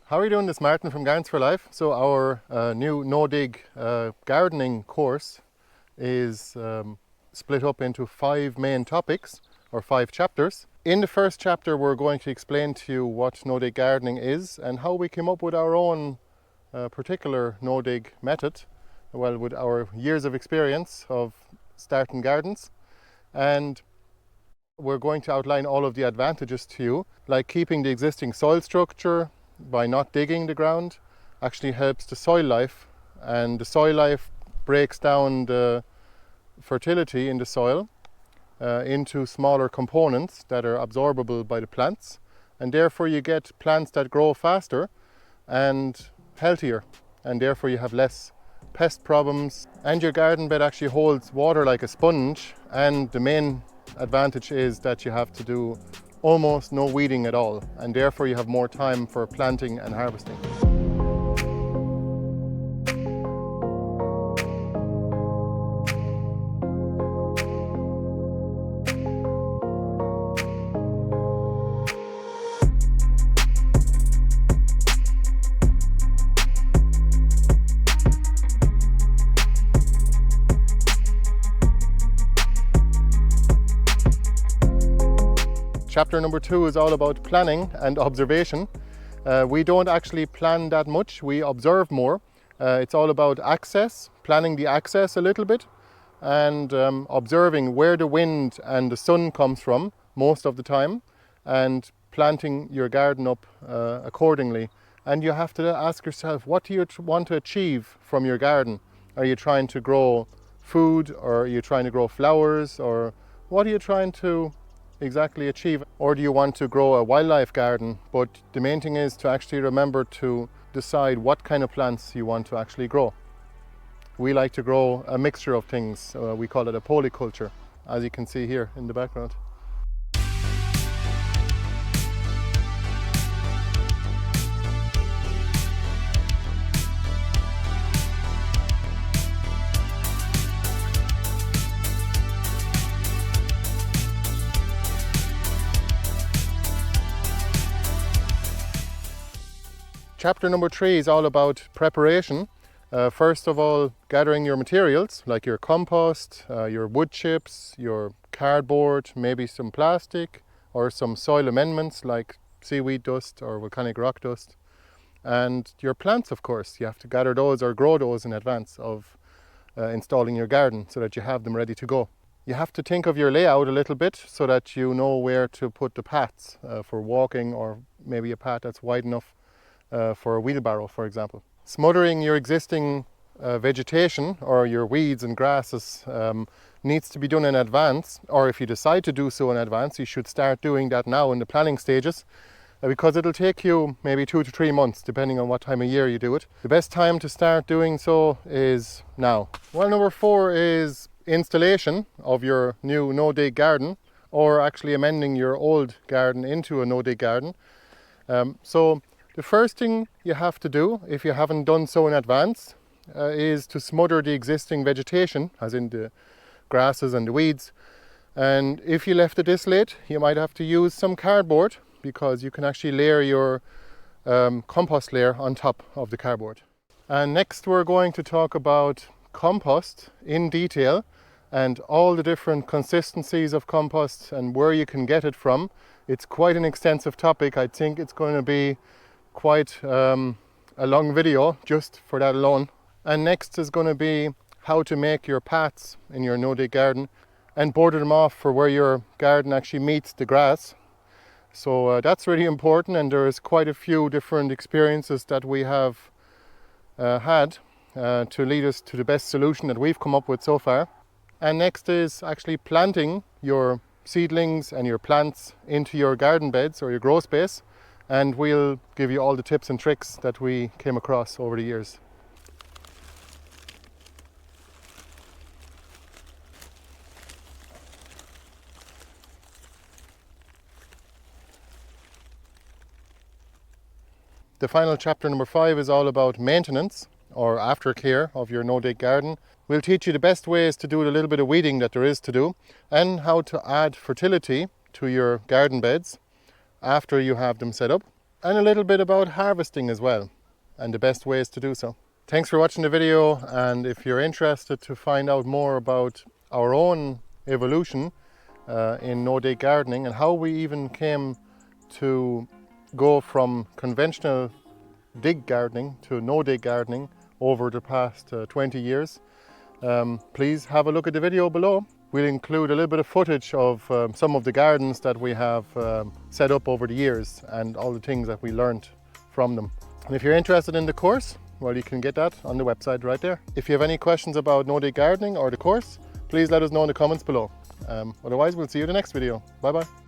How are you doing? This Martin from Gardens for Life. So our new no-dig gardening course is split up into 5 main topics or 5 chapters. In the first chapter we're going to explain to you what no-dig gardening is and how we came up with our own particular no-dig method, well, with our years of experience of starting gardens. And we're going to outline all of the advantages to you, like keeping the existing soil structure by not digging the ground actually helps the soil life, and the soil life breaks down the fertility in the soil into smaller components that are absorbable by the plants, and therefore you get plants that grow faster and healthier, and therefore you have less pest problems, and your garden bed actually holds water like a sponge. And the main advantage is that you have to do almost no weeding at all, and therefore you have more time for planting and harvesting. Chapter number 2 is all about planning and observation. We don't actually plan that much, we observe more. It's all about access, planning the access a little bit, and observing where the wind and the sun comes from most of the time, and planting your garden up accordingly. And you have to ask yourself, what do you want to achieve from your garden? Are you trying to grow food, or are you trying to grow flowers, or what are you trying to exactly achieve? Or do you want to grow a wildlife garden? But the main thing is to actually remember to decide what kind of plants you want to actually grow. We like to grow a mixture of things. We call it a polyculture, as you can see here in the background. Chapter number 3 is all about preparation. First of all, gathering your materials like your compost, your wood chips, your cardboard, maybe some plastic or some soil amendments like seaweed dust or volcanic rock dust, and your plants, of course. You have to gather those or grow those in advance of installing your garden so that you have them ready to go. You have to think of your layout a little bit so that you know where to put the paths for walking, or maybe a path that's wide enough for a wheelbarrow, for example. Smothering your existing vegetation or your weeds and grasses needs to be done in advance, or if you decide to do so in advance, you should start doing that now in the planning stages, because it'll take you maybe 2 to 3 months depending on what time of year you do it. The best time to start doing so is now. Well, number 4 is installation of your new no-dig garden, or actually amending your old garden into a no-dig garden. So the first thing you have to do, if you haven't done so in advance, is to smother the existing vegetation, as in the grasses and the weeds. And if you left it this late, you might have to use some cardboard, because you can actually layer your compost layer on top of the cardboard. And next we're going to talk about compost in detail, and all the different consistencies of compost and where you can get it from. It's quite an extensive topic. I think it's going to be quite a long video just for that alone. And next is going to be how to make your paths in your no-dig garden and border them off for where your garden actually meets the grass. So that's really important, and there's quite a few different experiences that we have had to lead us to the best solution that we've come up with so far. And next is actually planting your seedlings and your plants into your garden beds or your grow space, and we'll give you all the tips and tricks that we came across over the years. The final chapter, number 5, is all about maintenance or aftercare of your no-dig garden. We'll teach you the best ways to do a little bit of weeding that there is to do, and how to add fertility to your garden beds after you have them set up. and a little bit about harvesting as well and the best ways to do so. Thanks for watching the video, and if you're interested to find out more about our own evolution in no-dig gardening and how we even came to go from conventional dig gardening to no-dig gardening over the past 20 years, please have a look at the video below. We'll include a little bit of footage of some of the gardens that we have set up over the years and all the things that we learned from them. And if you're interested in the course, well, you can get that on the website right there. If you have any questions about no-dig gardening or the course, please let us know in the comments below. Otherwise, we'll see you in the next video. Bye bye.